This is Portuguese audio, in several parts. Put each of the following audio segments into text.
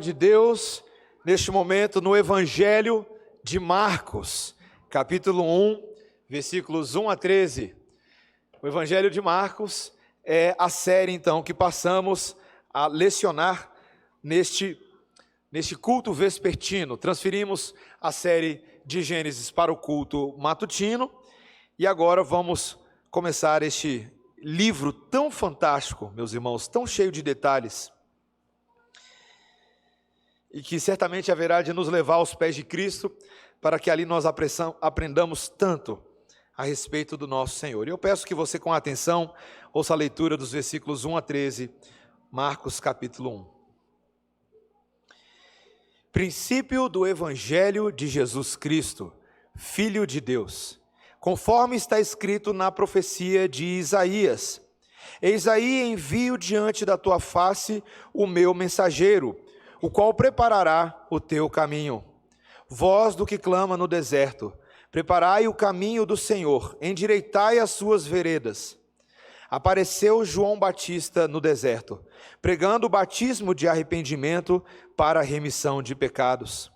De Deus, neste momento, no Evangelho de Marcos, capítulo 1, versículos 1 a 13. O Evangelho de Marcos é a série, então, que passamos a lecionar neste culto vespertino. Transferimos a série de Gênesis para o culto matutino e agora vamos começar este livro tão fantástico, meus irmãos, tão cheio de detalhes, e que certamente haverá de nos levar aos pés de Cristo, para que ali nós aprendamos tanto a respeito do nosso Senhor. E eu peço que você, com atenção, ouça a leitura dos versículos 1 a 13, Marcos capítulo 1. Princípio do Evangelho de Jesus Cristo, Filho de Deus, conforme está escrito na profecia de Isaías: Eis aí envio diante da tua face o meu mensageiro, o qual preparará o teu caminho. Voz do que clama no deserto: preparai o caminho do Senhor, endireitai as suas veredas. Apareceu João Batista no deserto, pregando o batismo de arrependimento para a remissão de pecados.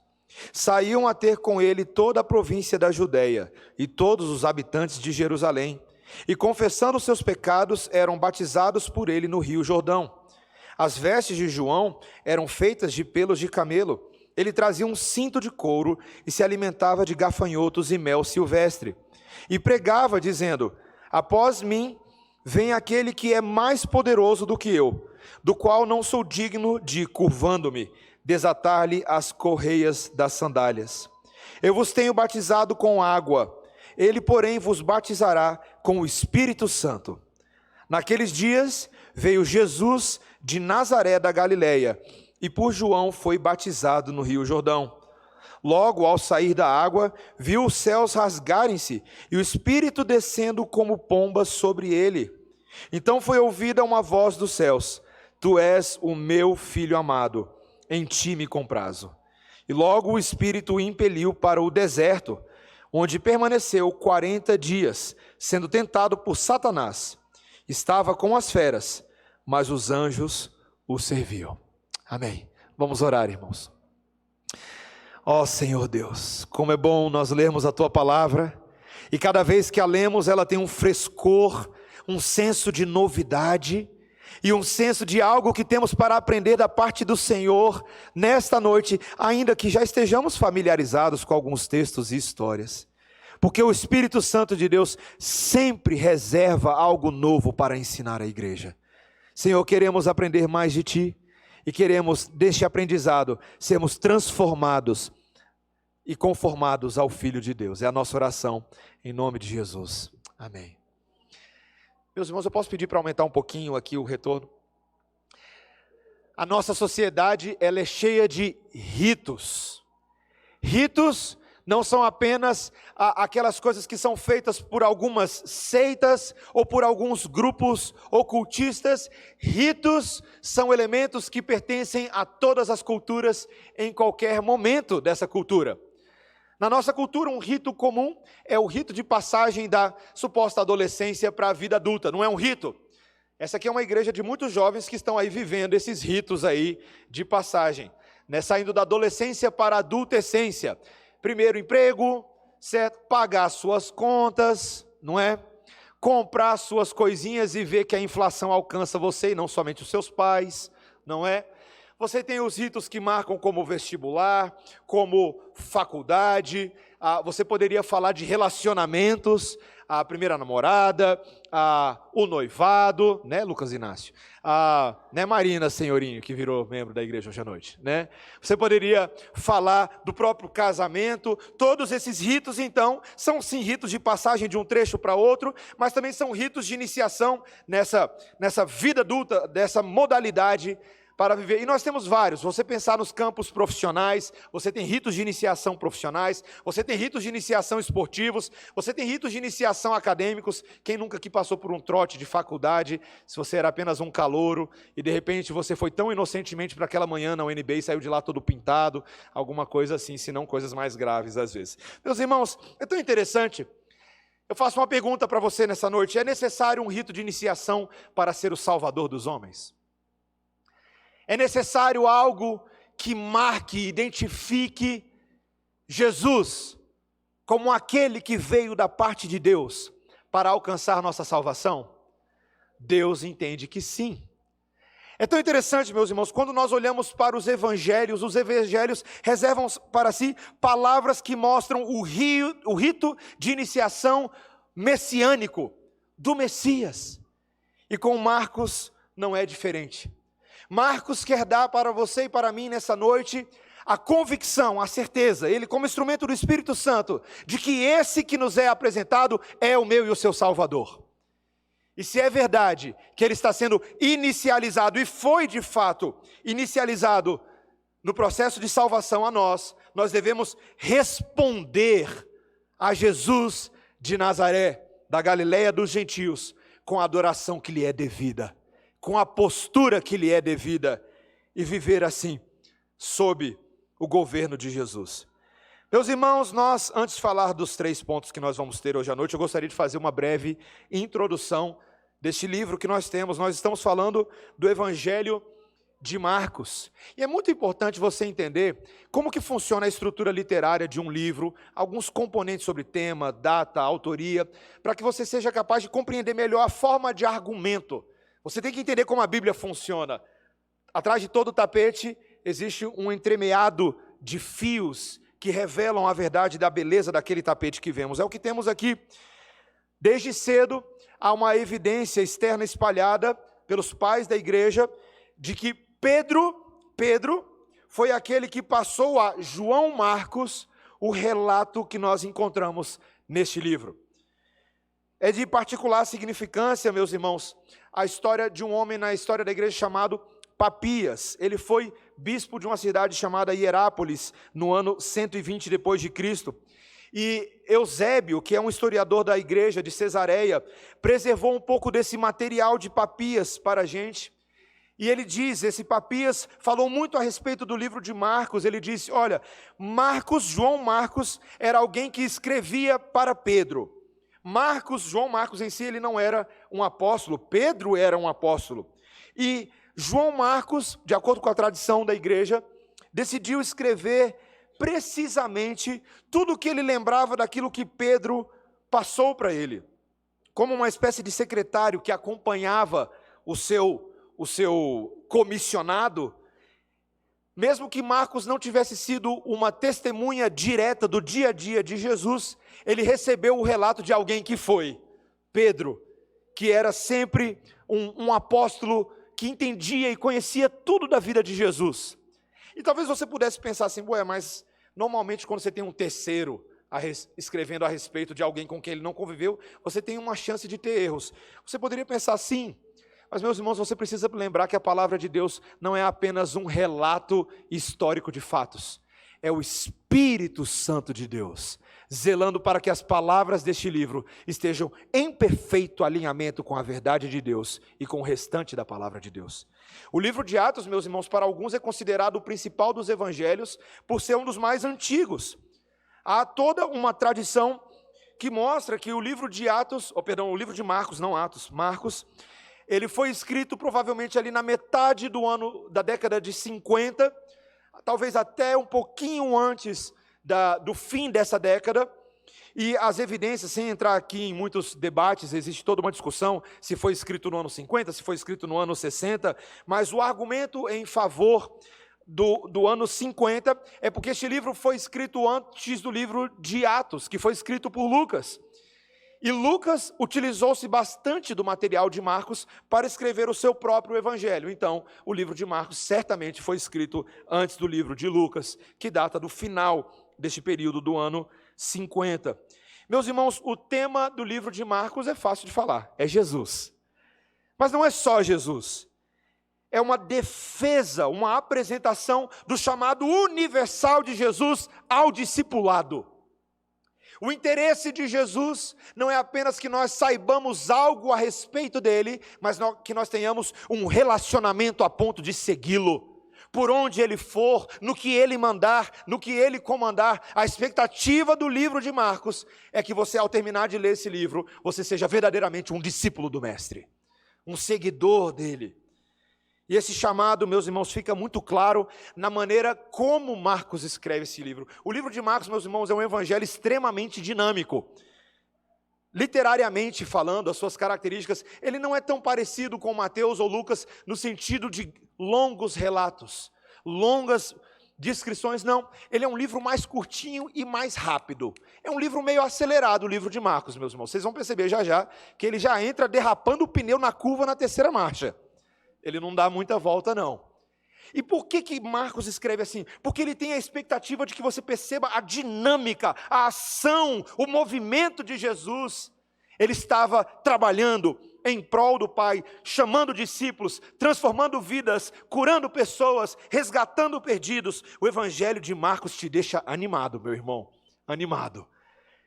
Saíam a ter com ele toda a província da Judeia e todos os habitantes de Jerusalém, e confessando seus pecados eram batizados por ele no rio Jordão. As vestes de João eram feitas de pelos de camelo. Ele trazia um cinto de couro e se alimentava de gafanhotos e mel silvestre. E pregava, dizendo: após mim vem aquele que é mais poderoso do que eu, do qual não sou digno de, curvando-me, desatar-lhe as correias das sandálias. Eu vos tenho batizado com água, ele, porém, vos batizará com o Espírito Santo. Naqueles dias veio Jesus de Nazaré da Galileia, e por João foi batizado no rio Jordão. Logo, ao sair da água, viu os céus rasgarem-se, e o Espírito descendo como pomba sobre ele. Então foi ouvida uma voz dos céus: Tu és o meu Filho amado, em ti me comprazo. E logo o Espírito o impeliu para o deserto, onde permaneceu 40 dias, sendo tentado por Satanás. Estava com as feras, mas os anjos o serviam. Amém. Vamos orar, irmãos. Ó Senhor Deus, como é bom nós lermos a Tua palavra, e cada vez que a lemos ela tem um frescor, um senso de novidade, e um senso de algo que temos para aprender da parte do Senhor nesta noite, ainda que já estejamos familiarizados com alguns textos e histórias. Porque o Espírito Santo de Deus sempre reserva algo novo para ensinar a igreja. Senhor, queremos aprender mais de Ti e queremos, deste aprendizado, sermos transformados e conformados ao Filho de Deus. É a nossa oração, em nome de Jesus. Amém. Meus irmãos, eu posso pedir para aumentar um pouquinho aqui o retorno? A nossa sociedade, ela é cheia de ritos. Ritos não são apenas aquelas coisas que são feitas por algumas seitas ou por alguns grupos ocultistas. Ritos são elementos que pertencem a todas as culturas em qualquer momento dessa cultura. Na nossa cultura, um rito comum é o rito de passagem da suposta adolescência para a vida adulta. Não é um rito? Essa aqui é uma igreja de muitos jovens que estão aí vivendo esses ritos aí de passagem, né? Saindo da adolescência para a adultescência. Primeiro emprego, certo? Pagar suas contas, não é? Comprar suas coisinhas e ver que a inflação alcança você e não somente os seus pais, não é? Você tem os ritos que marcam como vestibular, como faculdade. Você poderia falar de relacionamentos, a primeira namorada, o noivado, né, Lucas Inácio? Né, Marina Senhorinho, que virou membro da igreja hoje à noite, né? Você poderia falar do próprio casamento. Todos esses ritos, então, são sim ritos de passagem de um trecho para outro, mas também são ritos de iniciação nessa vida adulta, dessa modalidade para viver. E nós temos vários. Você pensar nos campos profissionais, você tem ritos de iniciação profissionais, você tem ritos de iniciação esportivos, você tem ritos de iniciação acadêmicos. Quem nunca aqui passou por um trote de faculdade, se você era apenas um calouro, e de repente você foi tão inocentemente para aquela manhã na UNB e saiu de lá todo pintado, alguma coisa assim, se não coisas mais graves às vezes. Meus irmãos, é tão interessante. Eu faço uma pergunta para você nessa noite: é necessário um rito de iniciação para ser o salvador dos homens? É necessário algo que marque, identifique Jesus como aquele que veio da parte de Deus para alcançar nossa salvação? Deus entende que sim. É tão interessante, meus irmãos, quando nós olhamos para os evangelhos reservam para si palavras que mostram o rito de iniciação messiânico do Messias. E com Marcos não é diferente. Marcos quer dar para você e para mim nessa noite a convicção, a certeza, ele como instrumento do Espírito Santo, de que esse que nos é apresentado é o meu e o seu Salvador. E se é verdade que ele está sendo inicializado, e foi de fato inicializado no processo de salvação a nós devemos responder a Jesus de Nazaré, da Galileia dos gentios, com a adoração que lhe é devida, com a postura que lhe é devida, e viver assim, sob o governo de Jesus. Meus irmãos, antes de falar dos 3 pontos que nós vamos ter hoje à noite, eu gostaria de fazer uma breve introdução deste livro que nós temos. Nós estamos falando do Evangelho de Marcos. E é muito importante você entender como que funciona a estrutura literária de um livro, alguns componentes sobre tema, data, autoria, para que você seja capaz de compreender melhor a forma de argumento. Você tem que entender como a Bíblia funciona. Atrás de todo o tapete existe um entremeado de fios que revelam a verdade da beleza daquele tapete que vemos. É o que temos aqui. Desde cedo, há uma evidência externa espalhada pelos pais da igreja de que Pedro foi aquele que passou a João Marcos o relato que nós encontramos neste livro. É de particular significância, meus irmãos, a história de um homem na história da igreja chamado Papias. Ele foi bispo de uma cidade chamada Hierápolis no ano 120 depois de Cristo. E Eusébio, que é um historiador da igreja de Cesareia, preservou um pouco desse material de Papias para a gente. E ele diz, esse Papias falou muito a respeito do livro de Marcos. Ele disse, olha, João Marcos era alguém que escrevia para Pedro. João Marcos em si, ele não era um apóstolo, Pedro era um apóstolo. E João Marcos, de acordo com a tradição da igreja, decidiu escrever precisamente tudo o que ele lembrava daquilo que Pedro passou para ele, como uma espécie de secretário que acompanhava o seu comissionado. Mesmo que Marcos não tivesse sido uma testemunha direta do dia a dia de Jesus, ele recebeu o relato de alguém que foi Pedro, que era sempre um apóstolo que entendia e conhecia tudo da vida de Jesus. E talvez você pudesse pensar assim, mas normalmente quando você tem um terceiro escrevendo a respeito de alguém com quem ele não conviveu, você tem uma chance de ter erros. Você poderia pensar assim, mas meus irmãos, você precisa lembrar que a palavra de Deus não é apenas um relato histórico de fatos. É o Espírito Santo de Deus, zelando para que as palavras deste livro estejam em perfeito alinhamento com a verdade de Deus e com o restante da palavra de Deus. O livro de Atos, meus irmãos, para alguns é considerado o principal dos evangelhos, por ser um dos mais antigos. Há toda uma tradição que mostra que o livro de Marcos, não Atos, Marcos, ele foi escrito provavelmente ali na metade da década de 50, talvez até um pouquinho antes do fim dessa década. E as evidências, sem entrar aqui em muitos debates, existe toda uma discussão se foi escrito no ano 50, se foi escrito no ano 60, mas o argumento em favor do ano 50 é porque este livro foi escrito antes do livro de Atos, que foi escrito por Lucas. E Lucas utilizou-se bastante do material de Marcos para escrever o seu próprio evangelho. Então, o livro de Marcos certamente foi escrito antes do livro de Lucas, que data do final deste período do ano 50. Meus irmãos, o tema do livro de Marcos é fácil de falar, é Jesus. Mas não é só Jesus. É uma defesa, uma apresentação do chamado universal de Jesus ao discipulado. O interesse de Jesus não é apenas que nós saibamos algo a respeito dele, mas que nós tenhamos um relacionamento a ponto de segui-lo. Por onde ele for, no que ele mandar, no que ele comandar. A expectativa do livro de Marcos é que você, ao terminar de ler esse livro, você seja verdadeiramente um discípulo do Mestre, um seguidor dele. E esse chamado, meus irmãos, fica muito claro na maneira como Marcos escreve esse livro. O livro de Marcos, meus irmãos, é um evangelho extremamente dinâmico. Literariamente falando, as suas características, ele não é tão parecido com Mateus ou Lucas no sentido de longos relatos, longas descrições, não. Ele é um livro mais curtinho e mais rápido. É um livro meio acelerado, o livro de Marcos, meus irmãos. Vocês vão perceber já já que ele já entra derrapando o pneu na curva na terceira marcha. Ele não dá muita volta, não. E por que Marcos escreve assim? Porque ele tem a expectativa de que você perceba a dinâmica, a ação, o movimento de Jesus. Ele estava trabalhando em prol do Pai, chamando discípulos, transformando vidas, curando pessoas, resgatando perdidos. O Evangelho de Marcos te deixa animado, meu irmão, animado.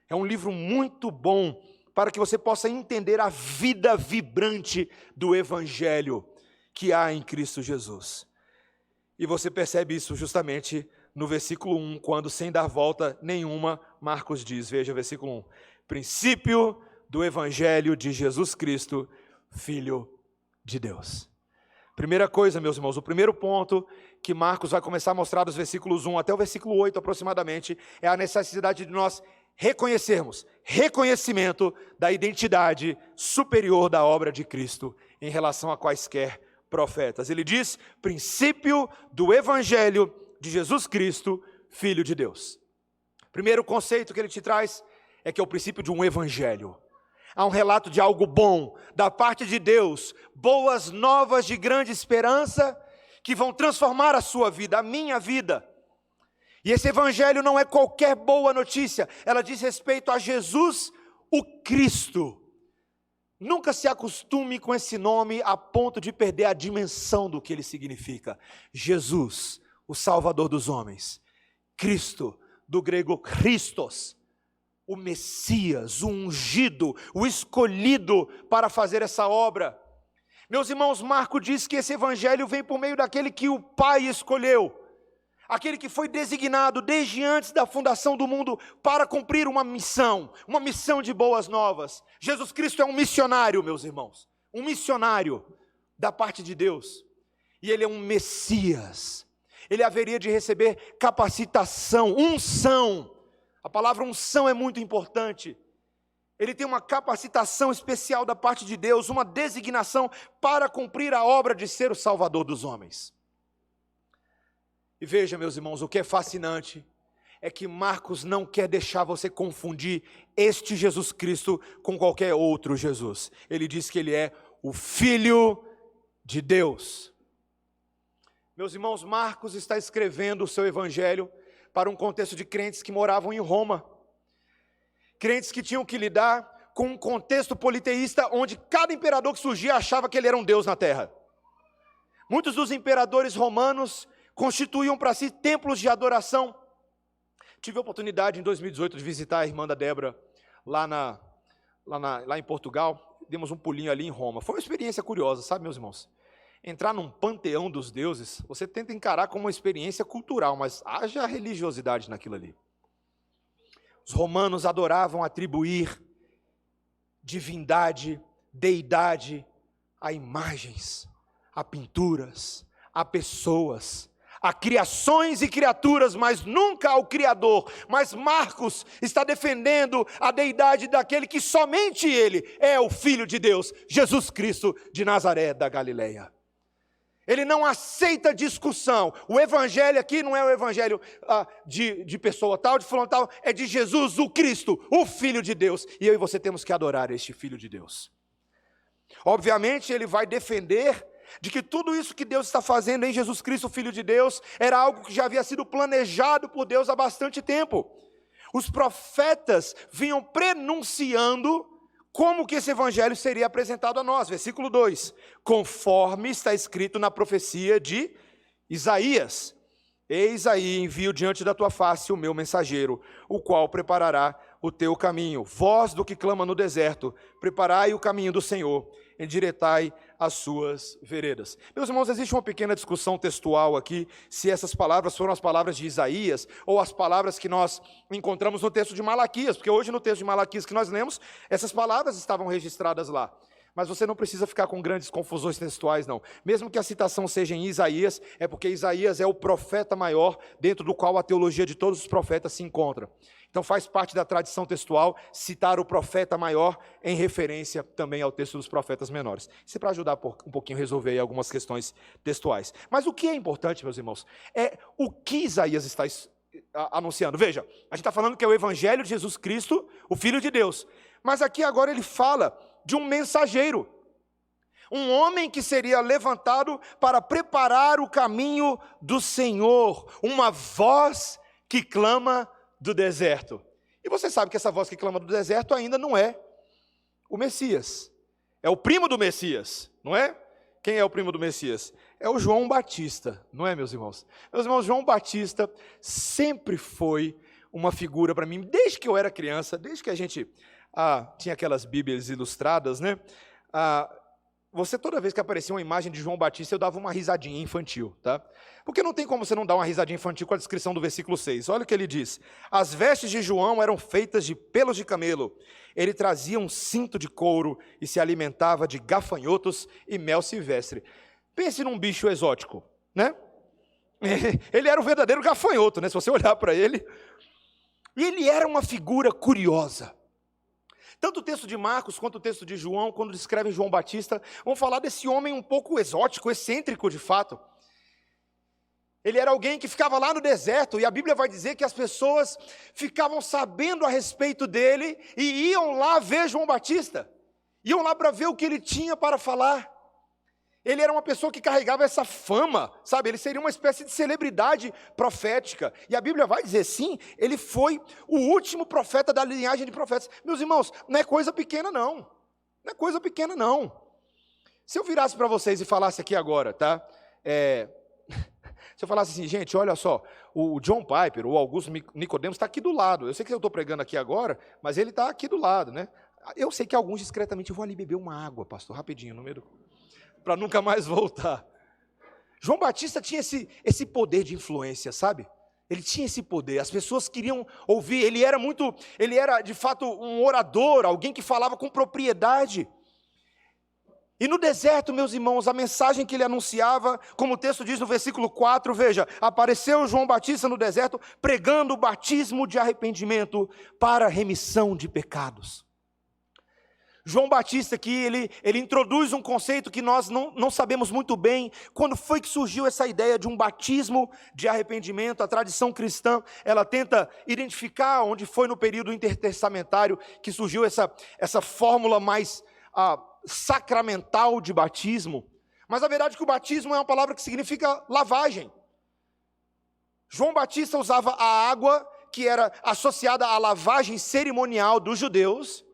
É um livro muito bom para que você possa entender a vida vibrante do Evangelho que há em Cristo Jesus. E você percebe isso justamente no versículo 1, quando sem dar volta nenhuma, Marcos diz, veja o versículo 1, princípio do Evangelho de Jesus Cristo, Filho de Deus. Primeira coisa, meus irmãos, o primeiro ponto que Marcos vai começar a mostrar dos versículos 1 até o versículo 8 aproximadamente, é a necessidade de nós reconhecermos, reconhecimento da identidade superior da obra de Cristo em relação a quaisquer profetas. Ele diz, princípio do Evangelho de Jesus Cristo, Filho de Deus. Primeiro conceito que ele te traz é que é o princípio de um evangelho. Há um relato de algo bom, da parte de Deus, boas novas de grande esperança, que vão transformar a sua vida, a minha vida. E esse evangelho não é qualquer boa notícia, ela diz respeito a Jesus, o Cristo. Nunca se acostume com esse nome a ponto de perder a dimensão do que ele significa. Jesus, o Salvador dos homens. Cristo, do grego Christos, o Messias, o ungido, o escolhido para fazer essa obra. Meus irmãos, Marcos diz que esse evangelho vem por meio daquele que o Pai escolheu. Aquele que foi designado desde antes da fundação do mundo para cumprir uma missão de boas novas. Jesus Cristo é um missionário, meus irmãos, um missionário da parte de Deus. E ele é um Messias. Ele haveria de receber capacitação, unção. A palavra unção é muito importante. Ele tem uma capacitação especial da parte de Deus, uma designação para cumprir a obra de ser o Salvador dos homens. E veja, meus irmãos, o que é fascinante é que Marcos não quer deixar você confundir este Jesus Cristo com qualquer outro Jesus. Ele diz que ele é o Filho de Deus. Meus irmãos, Marcos está escrevendo o seu evangelho para um contexto de crentes que moravam em Roma. Crentes que tinham que lidar com um contexto politeísta onde cada imperador que surgia achava que ele era um deus na terra. Muitos dos imperadores romanos constituíam para si templos de adoração. Tive a oportunidade em 2018 de visitar a irmã da Débora lá em Portugal. Demos um pulinho ali em Roma. Foi uma experiência curiosa, sabe, meus irmãos? Entrar num panteão dos deuses, você tenta encarar como uma experiência cultural, mas haja religiosidade naquilo ali. Os romanos adoravam atribuir divindade, deidade a imagens, a pinturas, a pessoas, a criações e criaturas, mas nunca ao Criador. Mas Marcos está defendendo a deidade daquele que somente ele é o Filho de Deus, Jesus Cristo de Nazaré da Galileia. Ele não aceita discussão. O evangelho aqui não é o evangelho de pessoa tal, de fulano tal, é de Jesus, o Cristo, o Filho de Deus. E eu e você temos que adorar este Filho de Deus. Obviamente ele vai defender de que tudo isso que Deus está fazendo em Jesus Cristo, Filho de Deus, era algo que já havia sido planejado por Deus há bastante tempo. Os profetas vinham prenunciando como que esse evangelho seria apresentado a nós. Versículo 2, conforme está escrito na profecia de Isaías. Eis aí, envio diante da tua face o meu mensageiro, o qual preparará o teu caminho. Voz do que clama no deserto, preparai o caminho do Senhor, endireitai as suas veredas. Meus irmãos, existe uma pequena discussão textual aqui, se essas palavras foram as palavras de Isaías, ou as palavras que nós encontramos no texto de Malaquias, porque hoje no texto de Malaquias que nós lemos, essas palavras estavam registradas lá. Mas você não precisa ficar com grandes confusões textuais, não. Mesmo que a citação seja em Isaías, é porque Isaías é o profeta maior, dentro do qual a teologia de todos os profetas se encontra. Então faz parte da tradição textual citar o profeta maior em referência também ao texto dos profetas menores. Isso é para ajudar um pouquinho a resolver aí algumas questões textuais. Mas o que é importante, meus irmãos, é o que Isaías está anunciando. Veja, a gente está falando que é o Evangelho de Jesus Cristo, o Filho de Deus. Mas aqui agora ele fala de um mensageiro, um homem que seria levantado para preparar o caminho do Senhor, uma voz que clama do deserto. E você sabe que essa voz que clama do deserto ainda não é o Messias, é o primo do Messias, não é? Quem é o primo do Messias? É o João Batista, não é, meus irmãos? Meus irmãos, João Batista sempre foi uma figura para mim, desde que eu era criança, desde que a gente tinha aquelas Bíblias ilustradas, né? Você, toda vez que aparecia uma imagem de João Batista, eu dava uma risadinha infantil, tá? Porque não tem como você não dar uma risadinha infantil com a descrição do versículo 6. Olha o que ele diz. As vestes de João eram feitas de pelos de camelo. Ele trazia um cinto de couro e se alimentava de gafanhotos e mel silvestre. Pense num bicho exótico, né? Ele era o verdadeiro gafanhoto, né? Se você olhar para ele. E ele era uma figura curiosa. Tanto o texto de Marcos quanto o texto de João, quando descrevem João Batista, vão falar desse homem um pouco exótico, excêntrico de fato. Ele era alguém que ficava lá no deserto, e a Bíblia vai dizer que as pessoas ficavam sabendo a respeito dele, e iam lá ver João Batista, iam lá para ver o que ele tinha para falar. Ele era uma pessoa que carregava essa fama, sabe? Ele seria uma espécie de celebridade profética. E a Bíblia vai dizer, sim, ele foi o último profeta da linhagem de profetas. Meus irmãos, não é coisa pequena não. Não é coisa pequena não. Se eu virasse para vocês e falasse aqui agora, tá? Se eu falasse assim, gente, olha só, o John Piper, o Augusto Nicodemos está aqui do lado. Eu sei que eu estou pregando aqui agora, mas ele está aqui do lado, né? Eu sei que alguns discretamente vão ali beber uma água, pastor, rapidinho, no meio do... para nunca mais voltar. João Batista tinha esse poder de influência, sabe? Ele tinha esse poder, as pessoas queriam ouvir, ele era de fato um orador, alguém que falava com propriedade. E no deserto, meus irmãos, a mensagem que ele anunciava, como o texto diz no versículo 4, veja, apareceu João Batista no deserto, pregando o batismo de arrependimento para remissão de pecados. João Batista aqui, ele introduz um conceito que nós não sabemos muito bem, quando foi que surgiu essa ideia de um batismo de arrependimento. A tradição cristã, ela tenta identificar onde foi no período intertestamentário que surgiu essa fórmula mais sacramental de batismo, mas a verdade é que o batismo é uma palavra que significa lavagem. João Batista usava a água que era associada à lavagem cerimonial dos judeus,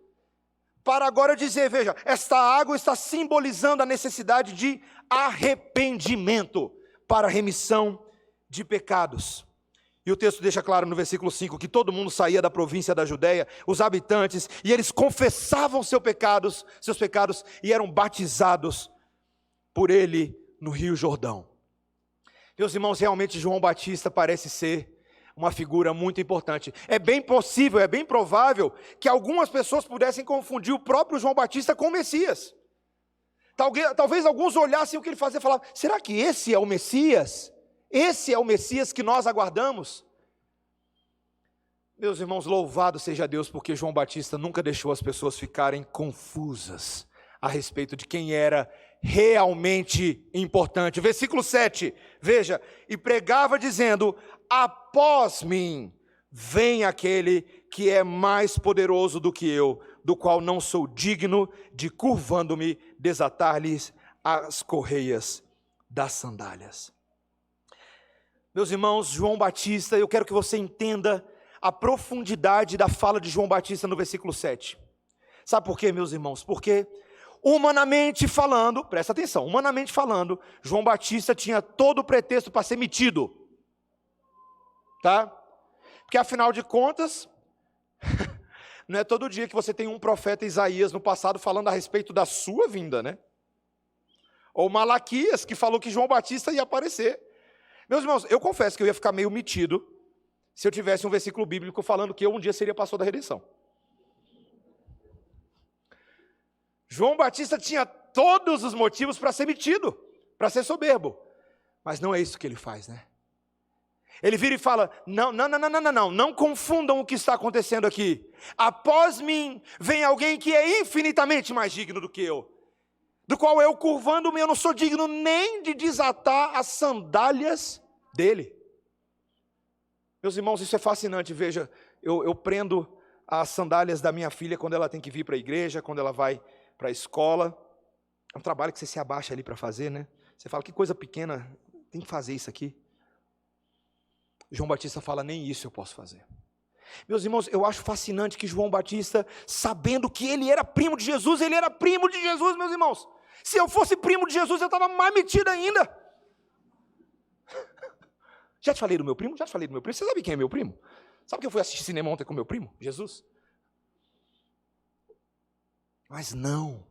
para agora dizer, veja, esta água está simbolizando a necessidade de arrependimento para remissão de pecados. E o texto deixa claro no versículo 5 que todo mundo saía da província da Judéia, os habitantes, e eles confessavam seus pecados, e eram batizados por ele no Rio Jordão. Meus irmãos, realmente João Batista parece ser uma figura muito importante. É bem possível, é bem provável que algumas pessoas pudessem confundir o próprio João Batista com o Messias. Talvez alguns olhassem o que ele fazia e falavam, será que esse é o Messias? Esse é o Messias que nós aguardamos? Meus irmãos, louvado seja Deus, porque João Batista nunca deixou as pessoas ficarem confusas a respeito de quem era realmente importante. Versículo 7, veja, e pregava dizendo, após mim vem aquele que é mais poderoso do que eu, do qual não sou digno de, curvando-me, desatar-lhes as correias das sandálias. Meus irmãos, João Batista, eu quero que você entenda a profundidade da fala de João Batista no versículo 7. Sabe por quê, meus irmãos? Porque humanamente falando, presta atenção, humanamente falando, João Batista tinha todo o pretexto para ser metido. Tá? Porque afinal de contas, não é todo dia que você tem um profeta Isaías no passado falando a respeito da sua vinda, né? Ou Malaquias que falou que João Batista ia aparecer. Meus irmãos, eu confesso que eu ia ficar meio metido se eu tivesse um versículo bíblico falando que eu um dia seria pastor da redenção. João Batista tinha todos os motivos para ser metido, para ser soberbo. Mas não é isso que ele faz, né? Ele vira e fala, não confundam o que está acontecendo aqui. Após mim, vem alguém que é infinitamente mais digno do que eu, do qual eu, curvando-me, eu não sou digno nem de desatar as sandálias dele. Meus irmãos, isso é fascinante. Veja, eu prendo as sandálias da minha filha quando ela tem que vir para a igreja, quando ela vai para a escola. É um trabalho que você se abaixa ali para fazer, né? Você fala, que coisa pequena, tem que fazer isso aqui. João Batista fala, nem isso eu posso fazer. Meus irmãos, eu acho fascinante que João Batista, sabendo que ele era primo de Jesus, meus irmãos. Se eu fosse primo de Jesus, eu estava mais metido ainda. Já te falei do meu primo? Já te falei do meu primo? Você sabe quem é meu primo? Sabe que eu fui assistir cinema ontem com meu primo, Jesus? Mas não.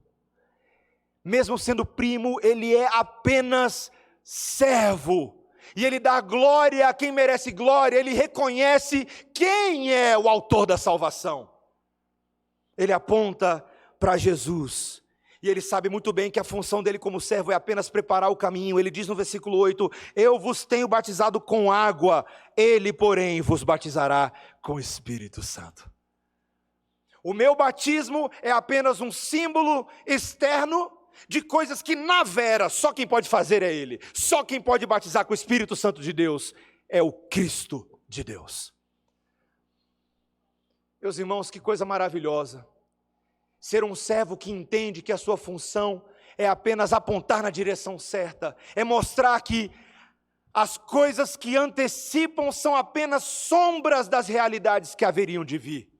Mesmo sendo primo, ele é apenas servo. E ele dá glória a quem merece glória, ele reconhece quem é o autor da salvação. Ele aponta para Jesus. E ele sabe muito bem que a função dele como servo é apenas preparar o caminho. Ele diz no versículo 8, eu vos tenho batizado com água, ele, porém, vos batizará com o Espírito Santo. O meu batismo é apenas um símbolo externo de coisas que na vera só quem pode fazer é ele. Só quem pode batizar com o Espírito Santo de Deus é o Cristo de Deus. Meus irmãos, que coisa maravilhosa. Ser um servo que entende que a sua função é apenas apontar na direção certa, é mostrar que as coisas que antecipam são apenas sombras das realidades que haveriam de vir.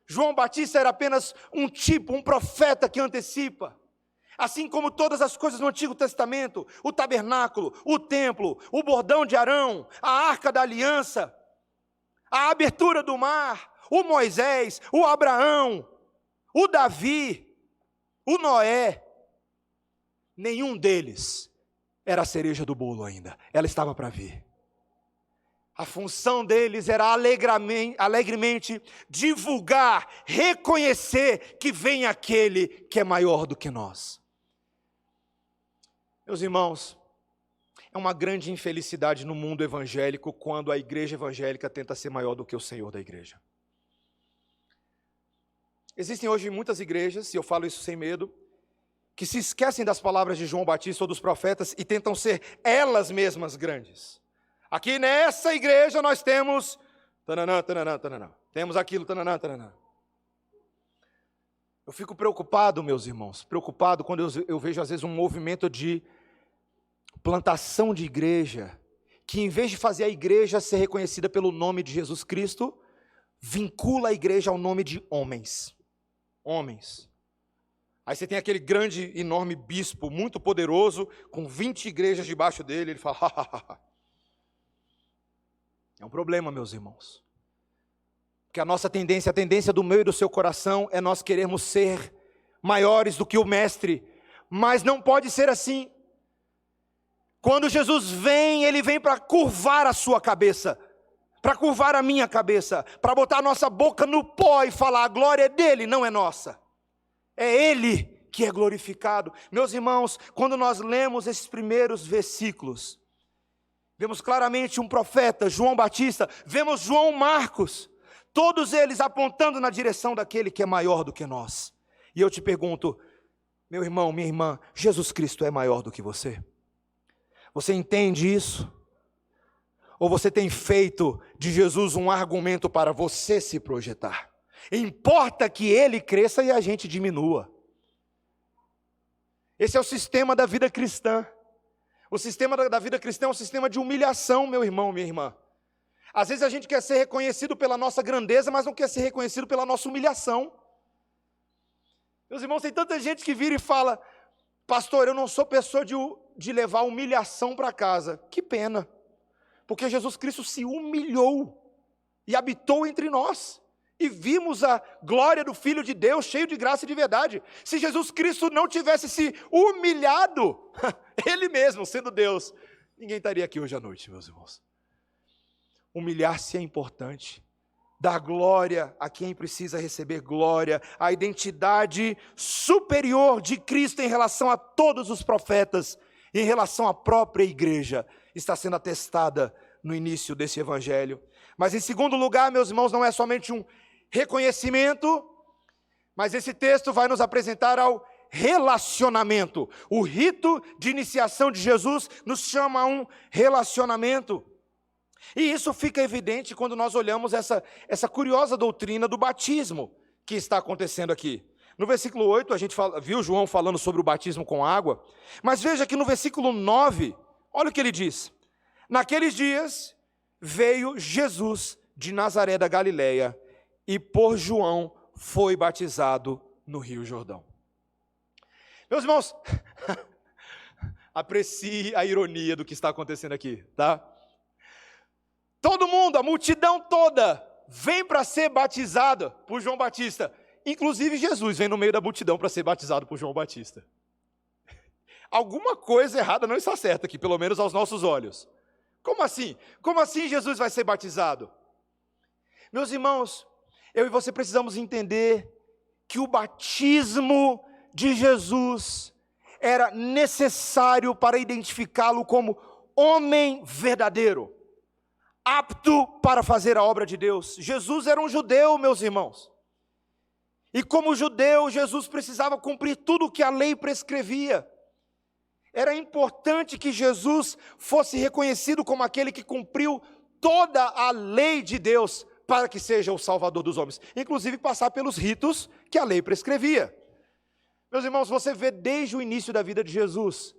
João Batista era apenas um tipo, um profeta que antecipa. Assim como todas as coisas no Antigo Testamento, o tabernáculo, o templo, o bordão de Arão, a arca da aliança, a abertura do mar, o Moisés, o Abraão, o Davi, o Noé, nenhum deles era a cereja do bolo ainda, ela estava para vir. A função deles era alegremente divulgar, reconhecer que vem aquele que é maior do que nós. Meus irmãos, é uma grande infelicidade no mundo evangélico quando a igreja evangélica tenta ser maior do que o Senhor da igreja. Existem hoje muitas igrejas, e eu falo isso sem medo, que se esquecem das palavras de João Batista ou dos profetas e tentam ser elas mesmas grandes. Aqui nessa igreja nós temos tananã, tananã, tananã. Temos aquilo, tananã, tananã. Eu fico preocupado, meus irmãos, preocupado quando eu vejo às vezes um movimento de plantação de igreja, que em vez de fazer a igreja ser reconhecida pelo nome de Jesus Cristo, vincula a igreja ao nome de homens. Homens. Aí você tem aquele grande, enorme bispo, muito poderoso, com 20 igrejas debaixo dele, ele fala, É um problema, meus irmãos. Porque a nossa tendência, a tendência do meu e do seu coração, é nós querermos ser maiores do que o mestre, mas não pode ser assim. Quando Jesus vem, ele vem para curvar a sua cabeça, para curvar a minha cabeça, para botar a nossa boca no pó e falar, a glória é dele, não é nossa. É ele que é glorificado. Meus irmãos, quando nós lemos esses primeiros versículos, vemos claramente um profeta, João Batista, vemos João Marcos, todos eles apontando na direção daquele que é maior do que nós. E eu te pergunto, meu irmão, minha irmã, Jesus Cristo é maior do que você? Você entende isso? Ou você tem feito de Jesus um argumento para você se projetar? Importa que ele cresça e a gente diminua. Esse é o sistema da vida cristã. O sistema da vida cristã é um sistema de humilhação, meu irmão, minha irmã. Às vezes a gente quer ser reconhecido pela nossa grandeza, mas não quer ser reconhecido pela nossa humilhação. Meus irmãos, tem tanta gente que vira e fala, pastor, eu não sou pessoa de levar humilhação para casa. Que pena, porque Jesus Cristo se humilhou e habitou entre nós. E vimos a glória do Filho de Deus, cheio de graça e de verdade. Se Jesus Cristo não tivesse se humilhado, Ele mesmo, sendo Deus, ninguém estaria aqui hoje à noite, meus irmãos. Humilhar-se é importante, dar glória a quem precisa receber glória, a identidade superior de Cristo em relação a todos os profetas, em relação à própria igreja, está sendo atestada no início desse evangelho. Mas em segundo lugar, meus irmãos, não é somente um reconhecimento, mas esse texto vai nos apresentar ao relacionamento. O rito de iniciação de Jesus nos chama a um relacionamento. E isso fica evidente quando nós olhamos essa curiosa doutrina do batismo que está acontecendo aqui. No versículo 8, a gente viu João falando sobre o batismo com água, mas veja que no versículo 9, olha o que ele diz. Naqueles dias veio Jesus de Nazaré da Galileia e por João foi batizado no Rio Jordão. Meus irmãos, aprecie a ironia do que está acontecendo aqui, tá? Todo mundo, a multidão toda, vem para ser batizada por João Batista. Inclusive Jesus vem no meio da multidão para ser batizado por João Batista. Alguma coisa errada não está certa aqui, pelo menos aos nossos olhos. Como assim? Como assim Jesus vai ser batizado? Meus irmãos, eu e você precisamos entender que o batismo de Jesus era necessário para identificá-lo como homem verdadeiro, apto para fazer a obra de Deus. Jesus era um judeu, meus irmãos. E como judeu, Jesus precisava cumprir tudo o que a lei prescrevia. Era importante que Jesus fosse reconhecido como aquele que cumpriu toda a lei de Deus para que seja o Salvador dos homens, inclusive passar pelos ritos que a lei prescrevia. Meus irmãos, você vê desde o início da vida de Jesus,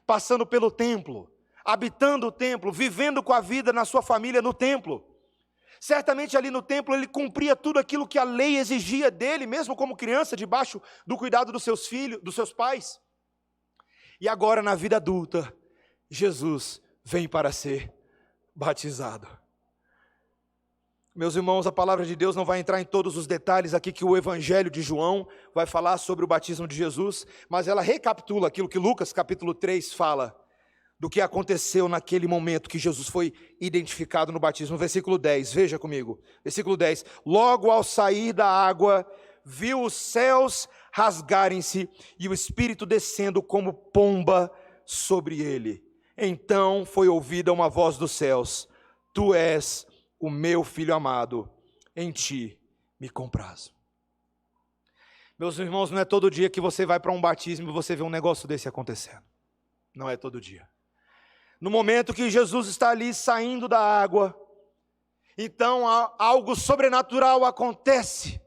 passando pelo templo, habitando o templo, vivendo com a vida na sua família no templo. Certamente ali no templo ele cumpria tudo aquilo que a lei exigia dele, mesmo como criança, debaixo do cuidado dos seus filhos, dos seus pais. E agora na vida adulta, Jesus vem para ser batizado. Meus irmãos, a palavra de Deus não vai entrar em todos os detalhes aqui que o Evangelho de João vai falar sobre o batismo de Jesus, mas ela recapitula aquilo que Lucas capítulo 3 fala, do que aconteceu naquele momento que Jesus foi identificado no batismo. Versículo 10, veja comigo. Versículo 10. Logo ao sair da água, viu os céus rasgarem-se e o Espírito descendo como pomba sobre ele. Então foi ouvida uma voz dos céus: Tu és o meu Filho amado, em ti me comprazo. Meus irmãos, não é todo dia que você vai para um batismo e você vê um negócio desse acontecendo. Não é todo dia. No momento que Jesus está ali saindo da água, então algo sobrenatural acontece.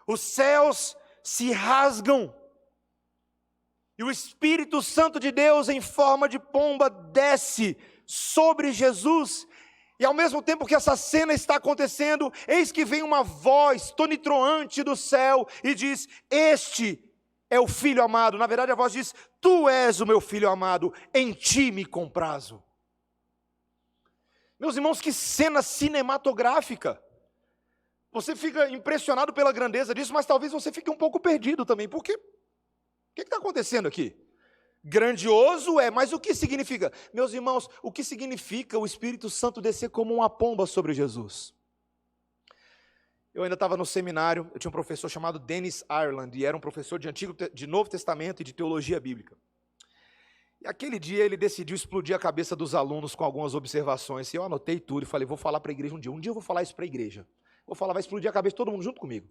Os céus se rasgam e o Espírito Santo de Deus em forma de pomba desce sobre Jesus. E ao mesmo tempo que essa cena está acontecendo, eis que vem uma voz tonitruante do céu e diz: Este é o Filho amado. Na verdade a voz diz: Tu és o meu Filho amado, em ti me comprazo. Meus irmãos, que cena cinematográfica. Você fica impressionado pela grandeza disso, mas talvez você fique um pouco perdido também. Por quê? O que está acontecendo aqui? Grandioso é, mas o que significa? Meus irmãos, o que significa o Espírito Santo descer como uma pomba sobre Jesus? Eu ainda estava no seminário, eu tinha um professor chamado Dennis Ireland, e era um professor de Novo Testamento e de Teologia Bíblica. E aquele dia ele decidiu explodir a cabeça dos alunos com algumas observações, e eu anotei tudo e falei: vou falar para a igreja um dia eu vou falar isso para a igreja. Vou falar, vai explodir a cabeça de todo mundo junto comigo.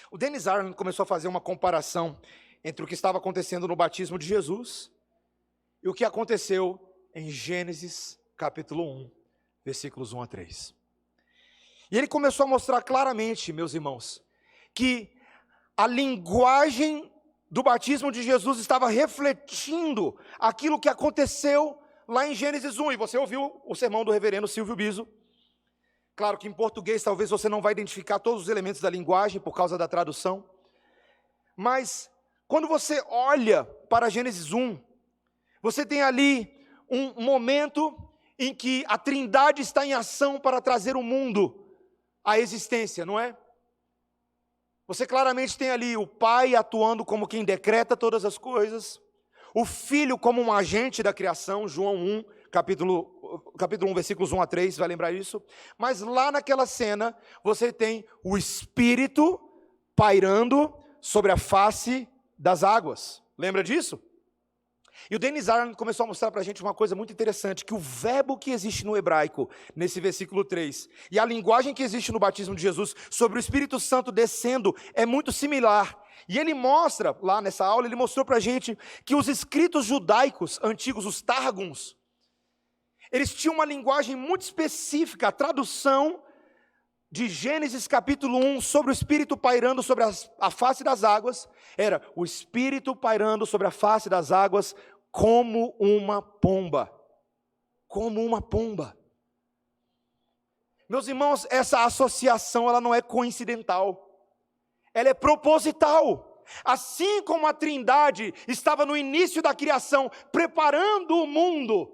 O Dennis Ireland começou a fazer uma comparação entre o que estava acontecendo no batismo de Jesus e o que aconteceu em Gênesis capítulo 1, versículos 1 a 3. E ele começou a mostrar claramente, meus irmãos, que a linguagem do batismo de Jesus estava refletindo aquilo que aconteceu lá em Gênesis 1. E você ouviu o sermão do reverendo Silvio Biso. Claro que em português talvez você não vai identificar todos os elementos da linguagem por causa da tradução. Mas quando você olha para Gênesis 1, você tem ali um momento em que a Trindade está em ação para trazer o mundo à existência, não é? Você claramente tem ali o Pai atuando como quem decreta todas as coisas, o Filho como um agente da criação, João 1, capítulo 1, versículos 1 a 3, vai lembrar isso? Mas lá naquela cena, você tem o Espírito pairando sobre a face das águas. Lembra disso? E o Dennis Arnold começou a mostrar para a gente uma coisa muito interessante, que o verbo que existe no hebraico, nesse versículo 3, e a linguagem que existe no batismo de Jesus, sobre o Espírito Santo descendo, é muito similar. E ele mostra, lá nessa aula, ele mostrou para a gente que os escritos judaicos antigos, os Targums, eles tinham uma linguagem muito específica. A tradução de Gênesis capítulo 1, sobre o Espírito pairando sobre a face das águas, era o Espírito pairando sobre a face das águas como uma pomba. Como uma pomba. Meus irmãos, essa associação ela não é coincidental. Ela é proposital. Assim como a Trindade estava no início da criação, preparando o mundo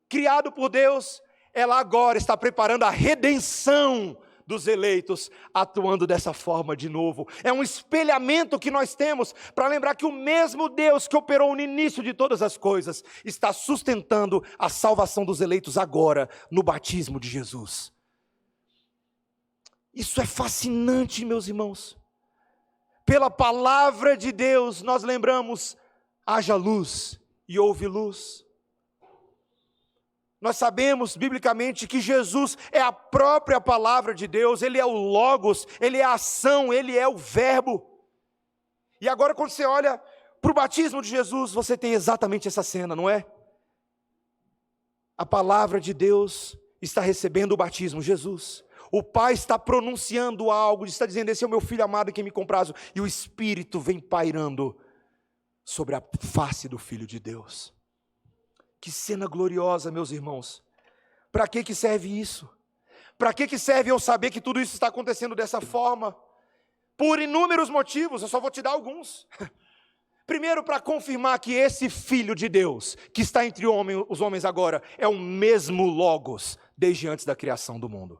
criado por Deus, ela agora está preparando a redenção dos eleitos, atuando dessa forma de novo. É um espelhamento que nós temos para lembrar que o mesmo Deus que operou no início de todas as coisas está sustentando a salvação dos eleitos agora, no batismo de Jesus. Isso é fascinante, meus irmãos. Pela palavra de Deus, nós lembramos, haja luz e houve luz. Nós sabemos, biblicamente, que Jesus é a própria palavra de Deus, Ele é o Logos, Ele é a ação, Ele é o verbo. E agora quando você olha para o batismo de Jesus, você tem exatamente essa cena, não é? A palavra de Deus está recebendo o batismo, Jesus. O Pai está pronunciando algo, está dizendo, esse é o meu Filho amado em quem me comprazo. E o Espírito vem pairando sobre a face do Filho de Deus. Que cena gloriosa, meus irmãos. Para que serve isso? Para que serve eu saber que tudo isso está acontecendo dessa forma? Por inúmeros motivos, eu só vou te dar alguns. Primeiro, para confirmar que esse Filho de Deus, que está entre os homens agora, é o mesmo Logos, desde antes da criação do mundo.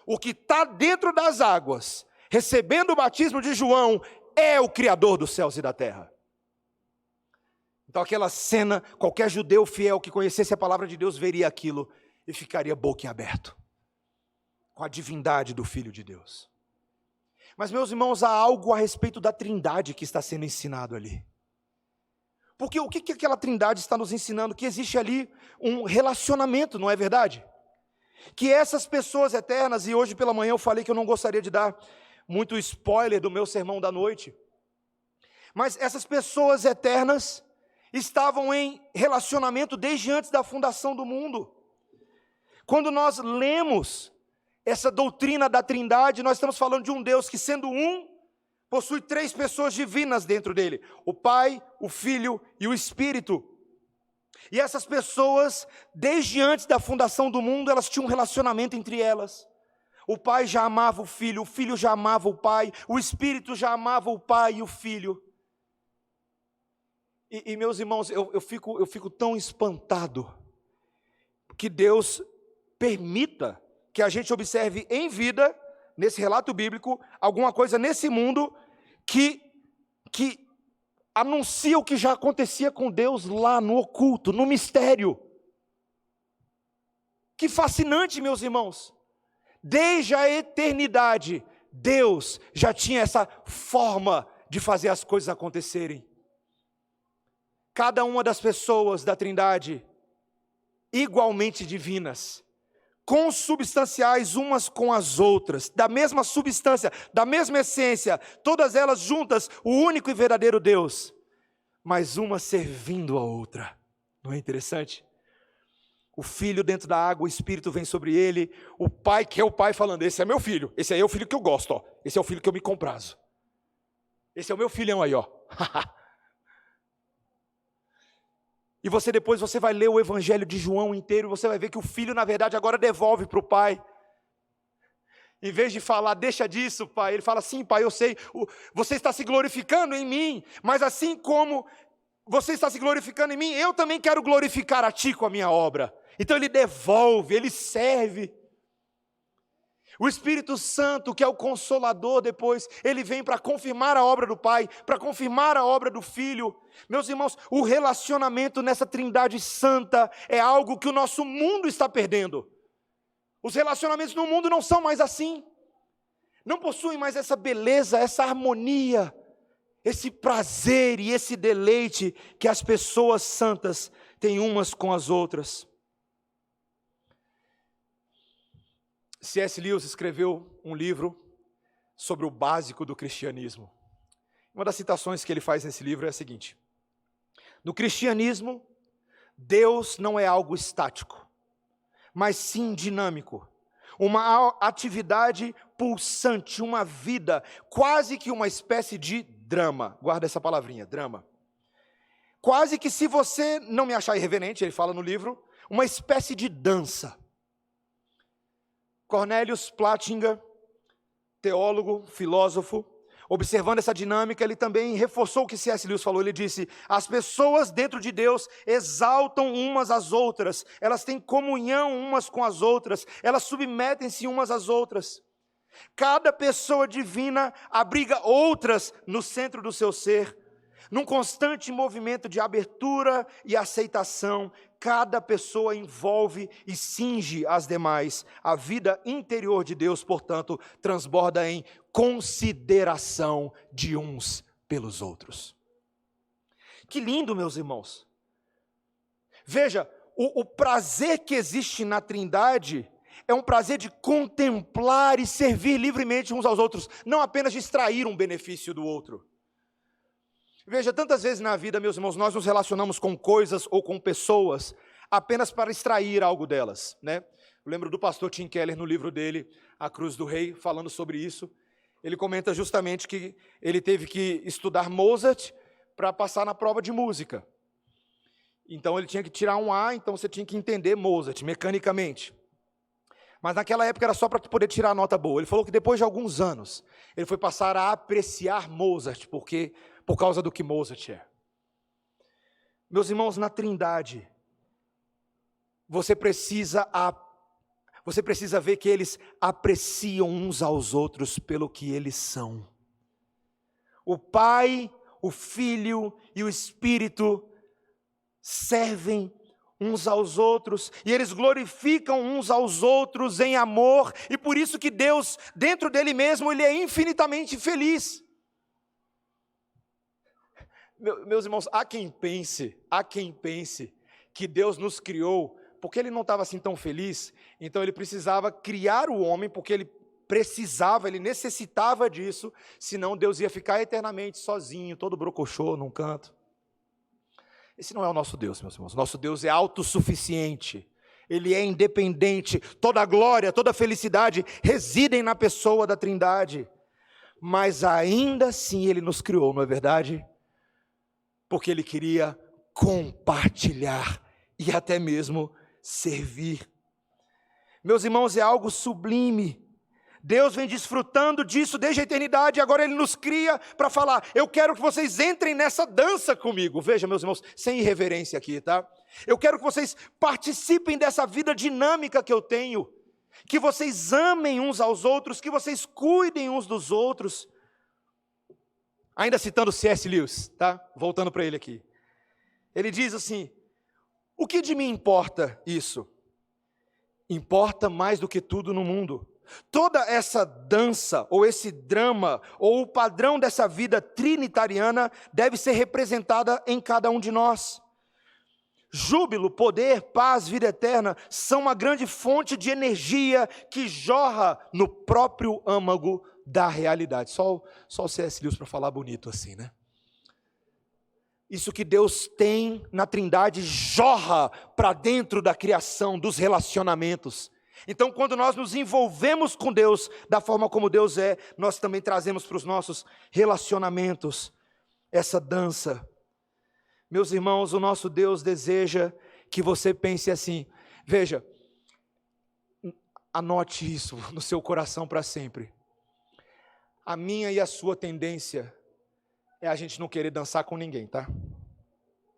O que está dentro das águas, recebendo o batismo de João, é o Criador dos céus e da terra. Então aquela cena, qualquer judeu fiel que conhecesse a palavra de Deus veria aquilo e ficaria boquiaberto com a divindade do Filho de Deus. Mas meus irmãos, há algo a respeito da Trindade que está sendo ensinado ali. Porque o que aquela Trindade está nos ensinando? Que existe ali um relacionamento, não é verdade? Que essas pessoas eternas, e hoje pela manhã eu falei que eu não gostaria de dar muito spoiler do meu sermão da noite, mas essas pessoas eternas estavam em relacionamento desde antes da fundação do mundo. Quando nós lemos essa doutrina da Trindade, nós estamos falando de um Deus que, sendo um, possui três pessoas divinas dentro dele: o Pai, o Filho e o Espírito. E essas pessoas, desde antes da fundação do mundo, elas tinham um relacionamento entre elas. O Pai já amava o Filho já amava o Pai, o Espírito já amava o Pai e o Filho. E meus irmãos, eu fico tão espantado que Deus permita que a gente observe em vida, nesse relato bíblico, alguma coisa nesse mundo que anuncia o que já acontecia com Deus lá no oculto, no mistério. Que fascinante, meus irmãos. Desde a eternidade, Deus já tinha essa forma de fazer as coisas acontecerem. Cada uma das pessoas da Trindade, igualmente divinas, consubstanciais umas com as outras, da mesma substância, da mesma essência, todas elas juntas, o único e verdadeiro Deus, mas uma servindo a outra. Não é interessante? O Filho dentro da água, o Espírito vem sobre ele, o Pai, que é o Pai falando, esse é meu filho, esse aí é o filho que eu gosto, ó. Esse é o filho que eu me comprazo. Esse é o meu filhão aí, ó. E depois você vai ler o Evangelho de João inteiro, você vai ver que o Filho, na verdade, agora devolve para o Pai. Em vez de falar, deixa disso, Pai, ele fala, sim, Pai, eu sei, você está se glorificando em mim, mas assim como você está se glorificando em mim, eu também quero glorificar a Ti com a minha obra. Então ele devolve, ele serve. O Espírito Santo, que é o Consolador depois, ele vem para confirmar a obra do Pai, para confirmar a obra do Filho. Meus irmãos, o relacionamento nessa Trindade Santa é algo que o nosso mundo está perdendo. Os relacionamentos no mundo não são mais assim. Não possuem mais essa beleza, essa harmonia, esse prazer e esse deleite que as pessoas santas têm umas com as outras. C.S. Lewis escreveu um livro sobre o básico do cristianismo. Uma das citações que ele faz nesse livro é a seguinte: no cristianismo, Deus não é algo estático, mas sim dinâmico. Uma atividade pulsante, uma vida, quase que uma espécie de drama. Guarda essa palavrinha, drama. Quase que, se você não me achar irreverente, ele fala no livro, uma espécie de dança. Cornelius Plantinga, teólogo, filósofo, observando essa dinâmica, ele também reforçou o que C.S. Lewis falou. Ele disse: as pessoas dentro de Deus exaltam umas às outras, elas têm comunhão umas com as outras, elas submetem-se umas às outras. Cada pessoa divina abriga outras no centro do seu ser, num constante movimento de abertura e aceitação. Cada pessoa envolve e cinge as demais. A vida interior de Deus, portanto, transborda em consideração de uns pelos outros. Que lindo, meus irmãos. Veja, o prazer que existe na Trindade é um prazer de contemplar e servir livremente uns aos outros, não apenas de extrair um benefício do outro. Veja, tantas vezes na vida, meus irmãos, nós nos relacionamos com coisas ou com pessoas apenas para extrair algo delas, né? Eu lembro do pastor Tim Keller, no livro dele, A Cruz do Rei, falando sobre isso. Ele comenta justamente que ele teve que estudar Mozart para passar na prova de música. Então ele tinha que tirar um A, então você tinha que entender Mozart mecanicamente. Mas naquela época era só para poder tirar a nota boa. Ele falou que depois de alguns anos, ele foi passar a apreciar Mozart, por causa do que Mozart é. Meus irmãos, na Trindade, você precisa ver que eles apreciam uns aos outros pelo que eles são. O Pai, o Filho e o Espírito servem uns aos outros, e eles glorificam uns aos outros em amor, e por isso que Deus, dentro dele mesmo, ele é infinitamente feliz. Meus irmãos, há quem pense que Deus nos criou porque ele não estava assim tão feliz, então ele precisava criar o homem, porque ele necessitava disso, senão Deus ia ficar eternamente sozinho, todo brocochô num canto. Esse não é o nosso Deus, meus irmãos. Nosso Deus é autossuficiente, ele é independente, toda a glória, toda a felicidade residem na pessoa da Trindade, mas ainda assim ele nos criou, não é verdade? Porque ele queria compartilhar e até mesmo servir. Meus irmãos, é algo sublime. Deus vem desfrutando disso desde a eternidade, e agora ele nos cria para falar: eu quero que vocês entrem nessa dança comigo. Veja, meus irmãos, sem irreverência aqui, tá? Eu quero que vocês participem dessa vida dinâmica que eu tenho, que vocês amem uns aos outros, que vocês cuidem uns dos outros. Ainda citando C.S. Lewis, tá? Voltando para ele aqui. Ele diz assim: o que de mim importa isso? Importa mais do que tudo no mundo. Toda essa dança, ou esse drama, ou o padrão dessa vida trinitariana deve ser representada em cada um de nós. Júbilo, poder, paz, vida eterna são uma grande fonte de energia que jorra no próprio âmago da realidade. Só o C.S. Lewis para falar bonito assim, né? Isso que Deus tem na Trindade jorra para dentro da criação, dos relacionamentos. Então, quando nós nos envolvemos com Deus, da forma como Deus é, nós também trazemos para os nossos relacionamentos essa dança. Meus irmãos, o nosso Deus deseja que você pense assim. Veja, anote isso no seu coração para sempre. A minha e a sua tendência é a gente não querer dançar com ninguém, tá?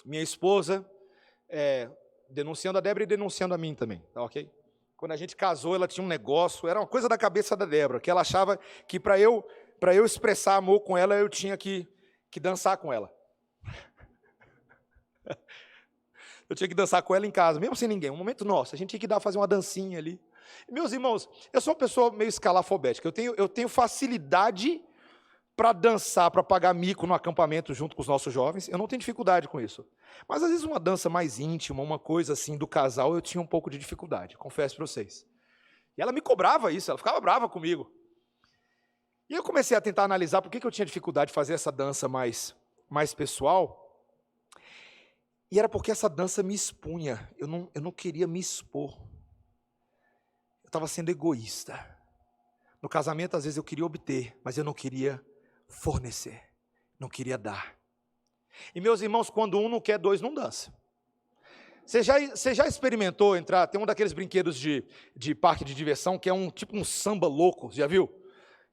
Minha esposa, denunciando a Débora e denunciando a mim também, tá ok? Quando a gente casou, ela tinha um negócio, era uma coisa da cabeça da Débora, que ela achava que para eu expressar amor com ela, eu tinha que dançar com ela. Eu tinha que dançar com ela em casa, mesmo sem ninguém, um momento nosso, a gente tinha que fazer uma dancinha ali. Meus irmãos, eu sou uma pessoa meio escalafobética, eu tenho facilidade para dançar, para pagar mico no acampamento junto com os nossos jovens, eu não tenho dificuldade com isso. Mas às vezes uma dança mais íntima, uma coisa assim do casal, eu tinha um pouco de dificuldade, confesso para vocês. E ela me cobrava isso, ela ficava brava comigo. E eu comecei a tentar analisar por que eu tinha dificuldade de fazer essa dança mais pessoal. E era porque essa dança me expunha, eu não queria me expor. Eu estava sendo egoísta. No casamento, às vezes, eu queria obter, mas eu não queria fornecer, não queria dar. E, meus irmãos, quando um não quer, dois não dança. Você já experimentou entrar, tem um daqueles brinquedos de parque de diversão, que é tipo um samba louco, já viu?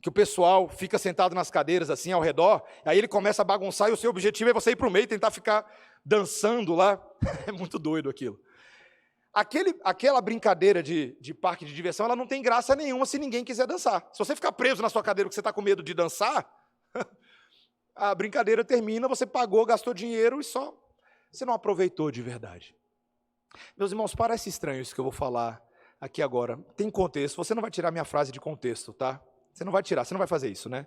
Que o pessoal fica sentado nas cadeiras assim ao redor, aí ele começa a bagunçar e o seu objetivo é você ir para o meio e tentar ficar dançando lá. É muito doido aquilo. Aquela brincadeira de parque de diversão, ela não tem graça nenhuma se ninguém quiser dançar. Se você ficar preso na sua cadeira porque você está com medo de dançar, a brincadeira termina, você pagou, gastou dinheiro e só você não aproveitou de verdade. Meus irmãos, parece estranho isso que eu vou falar aqui agora. Tem contexto, você não vai tirar minha frase de contexto, tá? Você não vai tirar, você não vai fazer isso, né?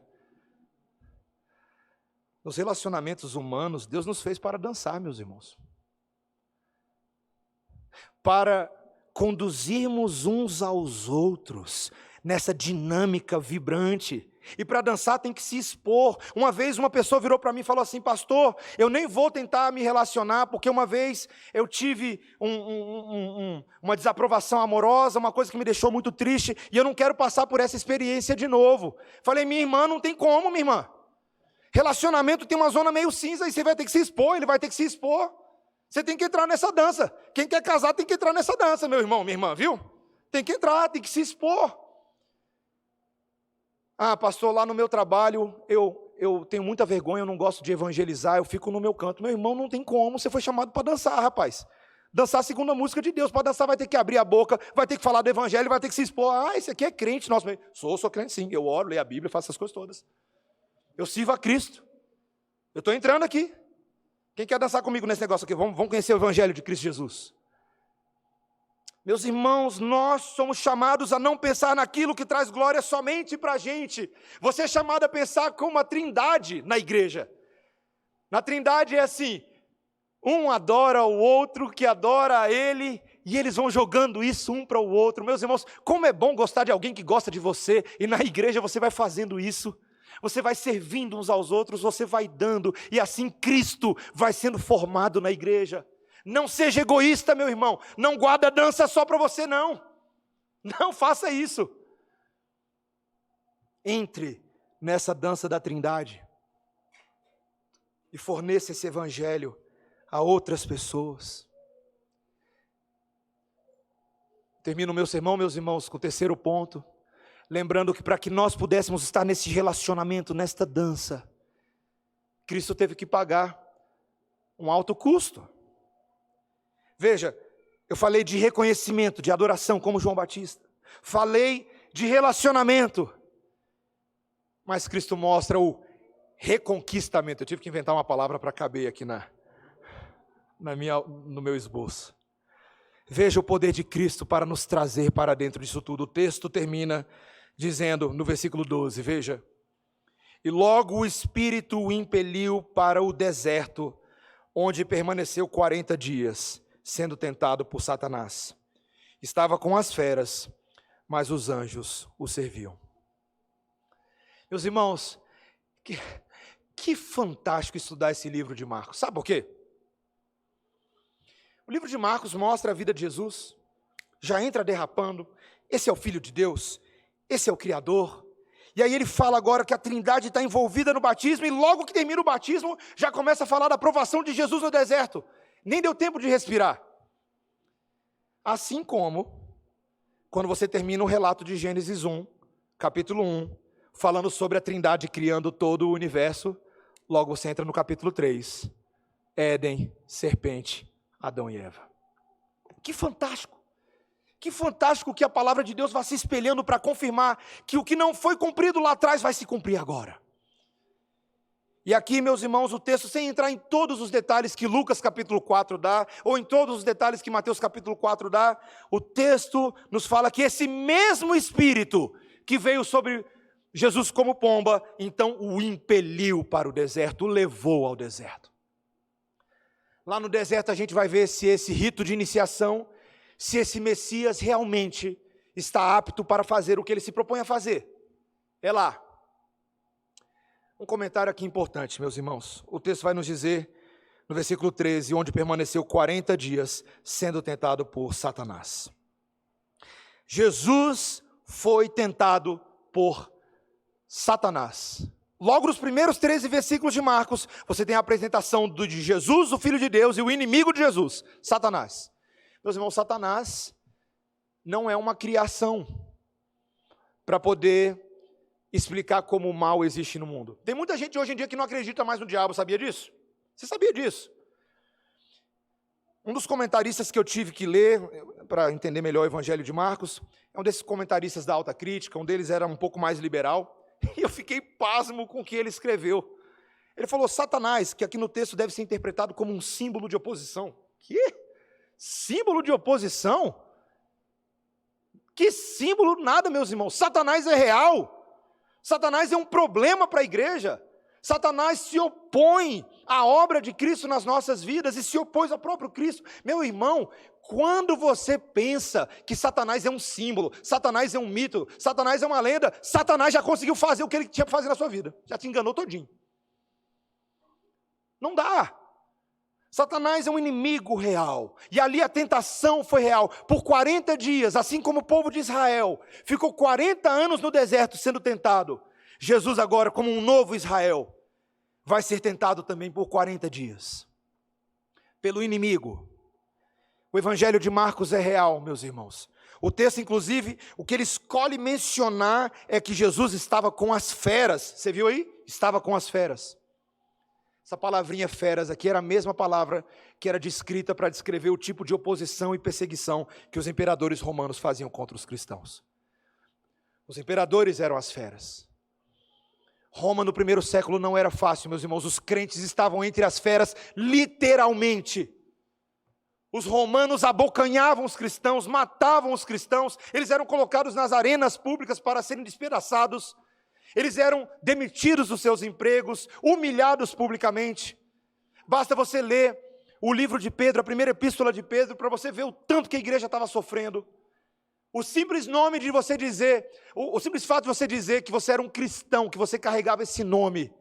Nos relacionamentos humanos, Deus nos fez para dançar, meus irmãos. Para conduzirmos uns aos outros nessa dinâmica vibrante. E para dançar tem que se expor. Uma vez uma pessoa virou para mim e falou assim: pastor, eu nem vou tentar me relacionar, porque uma vez eu tive uma desaprovação amorosa, uma coisa que me deixou muito triste, e eu não quero passar por essa experiência de novo. Falei: minha irmã, não tem como, minha irmã. Relacionamento tem uma zona meio cinza, e você vai ter que se expor, ele vai ter que se expor. Você tem que entrar nessa dança. Quem quer casar tem que entrar nessa dança, meu irmão, minha irmã, viu? Tem que entrar, tem que se expor. Ah, pastor, lá no meu trabalho, eu tenho muita vergonha, eu não gosto de evangelizar, eu fico no meu canto. Meu irmão, não tem como, você foi chamado para dançar, rapaz. Dançar segundo a música de Deus. Para dançar vai ter que abrir a boca, vai ter que falar do evangelho, vai ter que se expor. Ah, esse aqui é crente. Nossa, sou crente sim, eu oro, leio a Bíblia, faço essas coisas todas. Eu sirvo a Cristo. Eu estou entrando aqui. Quem quer dançar comigo nesse negócio aqui? Vamos conhecer o evangelho de Cristo Jesus. Meus irmãos, nós somos chamados a não pensar naquilo que traz glória somente para a gente. Você é chamado a pensar como uma trindade na igreja. Na trindade é assim, um adora o outro, que adora a ele, e eles vão jogando isso um para o outro. Meus irmãos, como é bom gostar de alguém que gosta de você, e na igreja você vai fazendo isso. Você vai servindo uns aos outros, você vai dando, e assim Cristo vai sendo formado na igreja. Não seja egoísta, meu irmão. Não guarda a dança só para você, não. Não faça isso. Entre nessa dança da Trindade e forneça esse evangelho a outras pessoas. Termino o meu sermão, meus irmãos, com o terceiro ponto. Lembrando que para que nós pudéssemos estar nesse relacionamento, nesta dança, Cristo teve que pagar um alto custo. Veja, eu falei de reconhecimento, de adoração, como João Batista. Falei de relacionamento. Mas Cristo mostra o reconquistamento. Eu tive que inventar uma palavra para caber aqui no meu esboço. Veja o poder de Cristo para nos trazer para dentro disso tudo. O texto termina dizendo, no versículo 12, veja. E logo o Espírito o impeliu para o deserto, onde permaneceu 40 dias. Sendo tentado por Satanás. Estava com as feras, mas os anjos o serviam. Meus irmãos, que fantástico estudar esse livro de Marcos. Sabe por quê? O livro de Marcos mostra a vida de Jesus, já entra derrapando, esse é o Filho de Deus, esse é o Criador. E aí ele fala agora que a Trindade está envolvida no batismo, e logo que termina o batismo, já começa a falar da provação de Jesus no deserto. Nem deu tempo de respirar. Assim como, quando você termina o relato de Gênesis 1, capítulo 1, falando sobre a Trindade criando todo o universo, logo você entra no capítulo 3, Éden, serpente, Adão e Eva. Que fantástico! Que fantástico que a palavra de Deus vai se espelhando para confirmar que o que não foi cumprido lá atrás vai se cumprir agora. E aqui, meus irmãos, o texto, sem entrar em todos os detalhes que Lucas capítulo 4 dá, ou em todos os detalhes que Mateus capítulo 4 dá, o texto nos fala que esse mesmo Espírito que veio sobre Jesus como pomba, então o impeliu para o deserto, o levou ao deserto. Lá no deserto a gente vai ver se esse rito de iniciação, se esse Messias realmente está apto para fazer o que ele se propõe a fazer. É lá. Um comentário aqui importante, meus irmãos. O texto vai nos dizer, no versículo 13, onde permaneceu 40 dias sendo tentado por Satanás. Jesus foi tentado por Satanás. Logo nos primeiros 13 versículos de Marcos, você tem a apresentação de Jesus, o Filho de Deus, e o inimigo de Jesus, Satanás. Meus irmãos, Satanás não é uma criação para poder explicar como o mal existe no mundo. Tem muita gente hoje em dia que não acredita mais no diabo, sabia disso? Você sabia disso? Um dos comentaristas que eu tive que ler, para entender melhor o Evangelho de Marcos, é um desses comentaristas da alta crítica, um deles era um pouco mais liberal, e eu fiquei pasmo com o que ele escreveu. Ele falou, Satanás, que aqui no texto deve ser interpretado como um símbolo de oposição. Que? Símbolo de oposição? Que símbolo nada, meus irmãos. Satanás é real. Satanás é um problema para a igreja. Satanás se opõe à obra de Cristo nas nossas vidas e se opôs ao próprio Cristo. Meu irmão, quando você pensa que Satanás é um símbolo, Satanás é um mito, Satanás é uma lenda, Satanás já conseguiu fazer o que ele tinha para fazer na sua vida. Já te enganou todinho. Não dá. Satanás é um inimigo real, e ali a tentação foi real, por 40 dias, assim como o povo de Israel, ficou 40 anos no deserto sendo tentado, Jesus agora como um novo Israel, vai ser tentado também por 40 dias, pelo inimigo. O Evangelho de Marcos é real, meus irmãos. O texto, inclusive, o que ele escolhe mencionar é que Jesus estava com as feras, você viu aí? Estava com as feras. Essa palavrinha feras aqui era a mesma palavra que era descrita para descrever o tipo de oposição e perseguição que os imperadores romanos faziam contra os cristãos. Os imperadores eram as feras. Roma no primeiro século não era fácil, meus irmãos. Os crentes estavam entre as feras, literalmente. Os romanos abocanhavam os cristãos, matavam os cristãos. Eles eram colocados nas arenas públicas para serem despedaçados. Eles eram demitidos dos seus empregos, humilhados publicamente. Basta você ler o livro de Pedro, a primeira epístola de Pedro, para você ver o tanto que a igreja estava sofrendo. O simples nome de você dizer, o simples fato de você dizer que você era um cristão, que você carregava esse nome,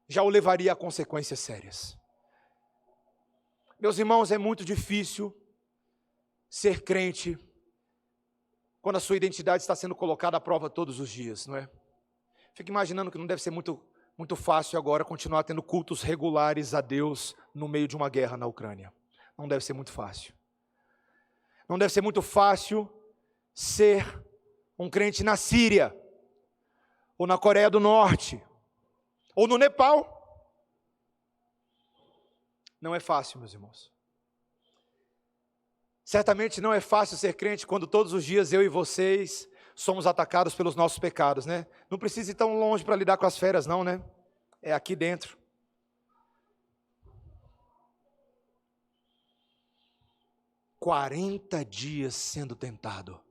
já o levaria a consequências sérias. Meus irmãos, é muito difícil ser crente quando a sua identidade está sendo colocada à prova todos os dias, não é? Fico imaginando que não deve ser muito fácil agora continuar tendo cultos regulares a Deus no meio de uma guerra na Ucrânia. Não deve ser muito fácil. Não deve ser muito fácil ser um crente na Síria, ou na Coreia do Norte, ou no Nepal. Não é fácil, meus irmãos. Certamente não é fácil ser crente quando todos os dias eu e vocês somos atacados pelos nossos pecados, né? Não precisa ir tão longe para lidar com as feras, não, né? É aqui dentro. – 40 dias sendo tentado,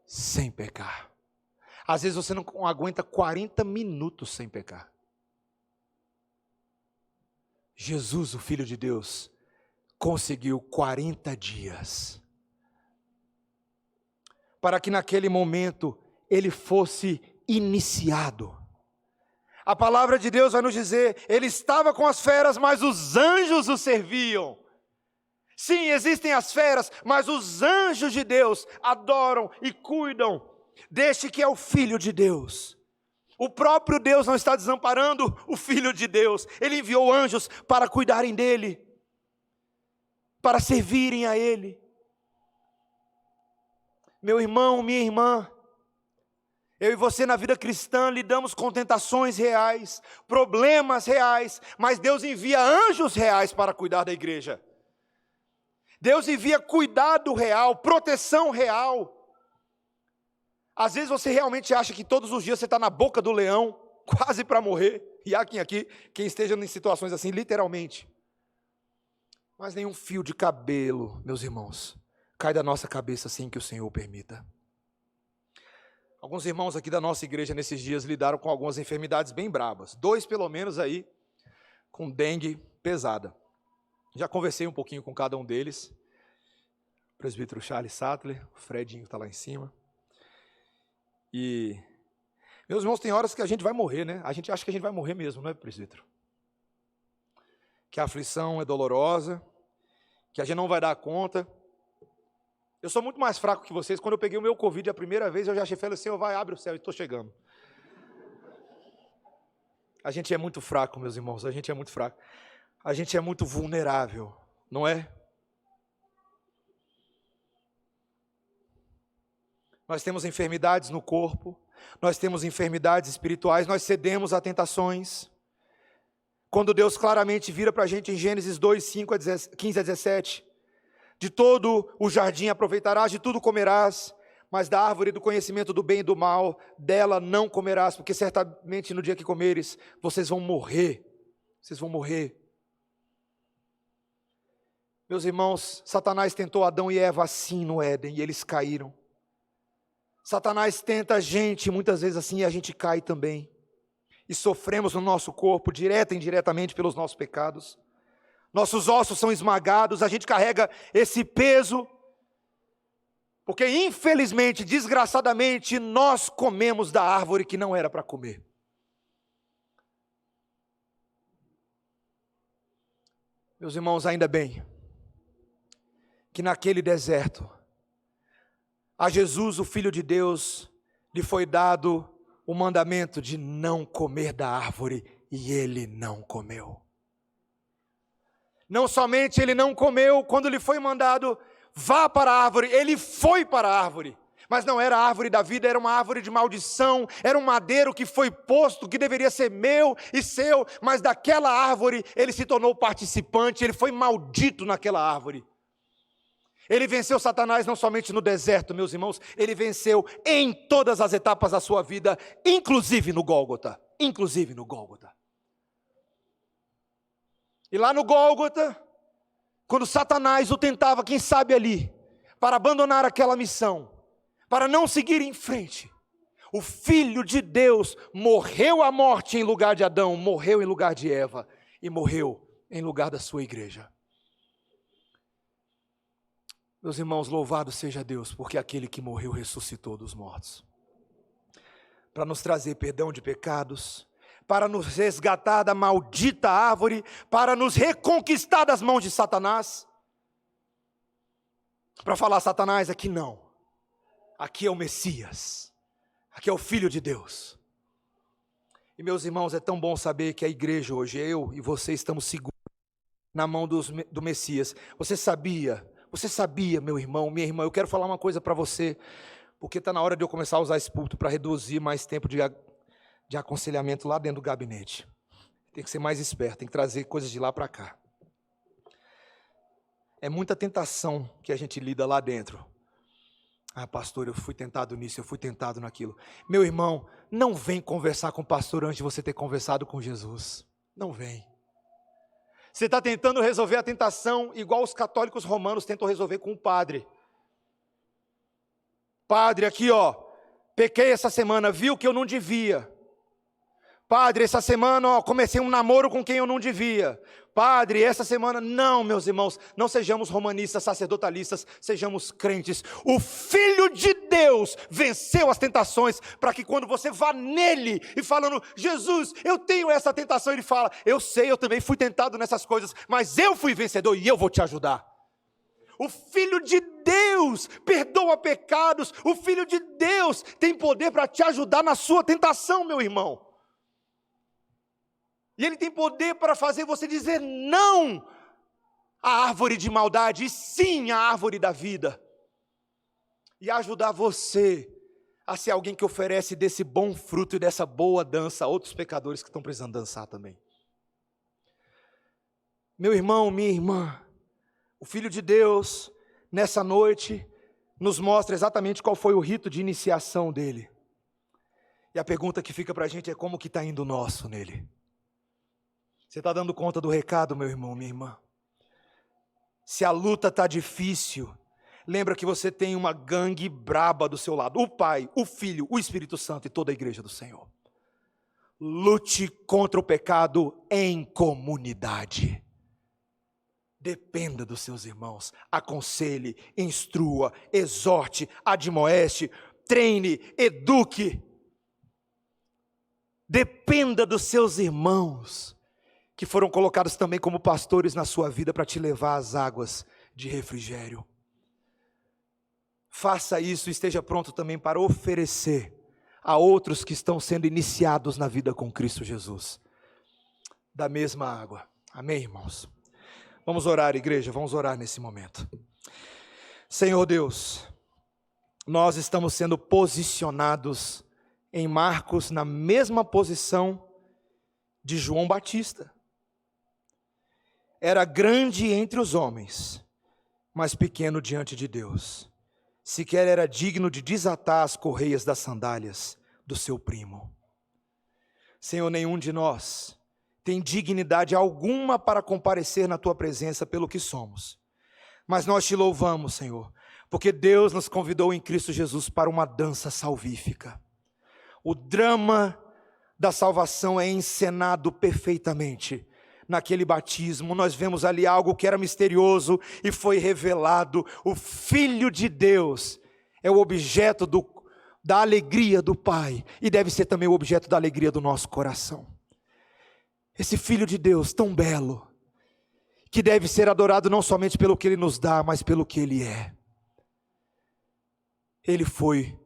sem pecar. Às vezes você não aguenta 40 minutos sem pecar. Jesus, o Filho de Deus, conseguiu 40 dias, para que naquele momento ele fosse iniciado. A palavra de Deus vai nos dizer, ele estava com as feras, mas os anjos o serviam. Sim, existem as feras, mas os anjos de Deus adoram e cuidam deste que é o Filho de Deus. O próprio Deus não está desamparando o Filho de Deus, ele enviou anjos para cuidarem dele, para servirem a Ele. Meu irmão, minha irmã, eu e você na vida cristã lidamos com tentações reais, problemas reais, mas Deus envia anjos reais para cuidar da igreja. Deus envia cuidado real, proteção real. Às vezes você realmente acha que todos os dias você está na boca do leão, quase para morrer. E há quem esteja em situações assim, literalmente. Mas nenhum fio de cabelo, meus irmãos, cai da nossa cabeça sem que o Senhor permita. Alguns irmãos aqui da nossa igreja nesses dias lidaram com algumas enfermidades bem bravas. 2 pelo menos aí, com dengue pesada. Já conversei um pouquinho com cada um deles. O presbítero Charles Sattler, o Fredinho está lá em cima. E, meus irmãos, tem horas que a gente vai morrer, né? A gente acha que a gente vai morrer mesmo, não é, presbítero? Que a aflição é dolorosa, que a gente não vai dar conta. Eu sou muito mais fraco que vocês. Quando eu peguei o meu Covid a primeira vez, eu já achei, falei, Senhor, vai, abre o céu, e estou chegando. A gente é muito fraco, meus irmãos, a gente é muito fraco. A gente é muito vulnerável, não é? Nós temos enfermidades no corpo, nós temos enfermidades espirituais, nós cedemos a tentações. Quando Deus claramente vira para a gente em Gênesis 2, 15 a 17, de todo o jardim aproveitarás, de tudo comerás, mas da árvore do conhecimento do bem e do mal, dela não comerás, porque certamente no dia que comeres, vocês vão morrer. Vocês vão morrer. Meus irmãos, Satanás tentou Adão e Eva assim no Éden, e eles caíram. Satanás tenta a gente, muitas vezes assim, e a gente cai também. E sofremos no nosso corpo, direta e indiretamente, pelos nossos pecados. Nossos ossos são esmagados, a gente carrega esse peso, porque infelizmente, desgraçadamente, nós comemos da árvore que não era para comer. Meus irmãos, ainda bem que naquele deserto, a Jesus, o Filho de Deus, lhe foi dado o mandamento de não comer da árvore, e ele não comeu. Não somente ele não comeu, quando lhe foi mandado, vá para a árvore, ele foi para a árvore. Mas não era a árvore da vida, era uma árvore de maldição, era um madeiro que foi posto, que deveria ser meu e seu, mas daquela árvore ele se tornou participante, ele foi maldito naquela árvore. Ele venceu Satanás não somente no deserto, meus irmãos, ele venceu em todas as etapas da sua vida, inclusive no Gólgota, E lá no Gólgota, quando Satanás o tentava, quem sabe ali, para abandonar aquela missão, para não seguir em frente, o Filho de Deus morreu a morte em lugar de Adão, morreu em lugar de Eva, e morreu em lugar da sua igreja. Meus irmãos, louvado seja Deus, porque aquele que morreu ressuscitou dos mortos, para nos trazer perdão de pecados, para nos resgatar da maldita árvore, para nos reconquistar das mãos de Satanás, para falar, Satanás, aqui não, aqui é o Messias, aqui é o Filho de Deus. E meus irmãos, é tão bom saber que a igreja hoje, eu e você, estamos seguros na mão do Messias. Você sabia, meu irmão, minha irmã, eu quero falar uma coisa para você, porque está na hora de eu começar a usar esse púlpito para reduzir mais tempo de aconselhamento lá dentro do gabinete. Tem que ser mais esperto, tem que trazer coisas de lá para cá. É muita tentação que a gente lida lá dentro. Ah, pastor, eu fui tentado nisso, eu fui tentado naquilo. Meu irmão, não vem conversar com o pastor antes de você ter conversado com Jesus. Não vem. Você está tentando resolver a tentação igual os católicos romanos tentam resolver com o padre. Padre, aqui ó, pequei essa semana, viu que eu não devia. Padre, essa semana ó, comecei um namoro com quem eu não devia. Padre, essa semana, não, meus irmãos, não sejamos romanistas, sacerdotalistas, sejamos crentes. O Filho de Deus venceu as tentações, para que quando você vá nele e falando, Jesus, eu tenho essa tentação, ele fala, eu sei, eu também fui tentado nessas coisas, mas eu fui vencedor e eu vou te ajudar. O Filho de Deus perdoa pecados, o Filho de Deus tem poder para te ajudar na sua tentação, meu irmão. E ele tem poder para fazer você dizer não à árvore de maldade, e sim à árvore da vida. E ajudar você a ser alguém que oferece desse bom fruto e dessa boa dança a outros pecadores que estão precisando dançar também. Meu irmão, minha irmã, O Filho de Deus, nessa noite, nos mostra exatamente qual foi o rito de iniciação dele. E a pergunta que fica para a gente é como que está indo o nosso nele. Você está dando conta do recado, meu irmão, minha irmã? Se a luta está difícil, lembra que você tem uma gangue braba do seu lado. O Pai, o Filho, o Espírito Santo e toda a igreja do Senhor. Lute contra o pecado em comunidade. Dependa dos seus irmãos. Aconselhe, instrua, exorte, admoeste, treine, eduque. Dependa dos seus irmãos, que foram colocados também como pastores na sua vida para te levar às águas de refrigério. Faça isso e esteja pronto também para oferecer a outros que estão sendo iniciados na vida com Cristo Jesus, da mesma água. Amém, irmãos? Vamos orar, igreja, vamos orar nesse momento. Senhor Deus, nós estamos sendo posicionados em Marcos na mesma posição de João Batista. Era grande entre os homens, mas pequeno diante de Deus. Sequer era digno de desatar as correias das sandálias do seu primo. Senhor, nenhum de nós tem dignidade alguma para comparecer na tua presença pelo que somos. Mas nós te louvamos, Senhor, porque Deus nos convidou em Cristo Jesus para uma dança salvífica. O drama da salvação é encenado perfeitamente naquele batismo. Nós vemos ali algo que era misterioso e foi revelado. O Filho de Deus é o objeto da alegria do Pai e deve ser também o objeto da alegria do nosso coração. Esse Filho de Deus tão belo, que deve ser adorado não somente pelo que Ele nos dá, mas pelo que Ele é. Ele foi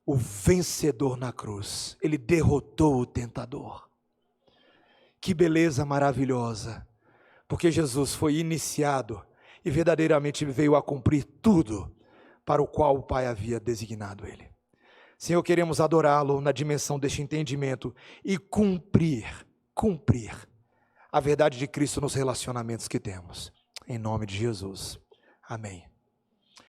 o vencedor na cruz, Ele derrotou o tentador. Que beleza maravilhosa, porque Jesus foi iniciado e verdadeiramente veio a cumprir tudo para o qual o Pai havia designado Ele. Senhor, queremos adorá-lo na dimensão deste entendimento e cumprir a verdade de Cristo nos relacionamentos que temos. Em nome de Jesus. Amém.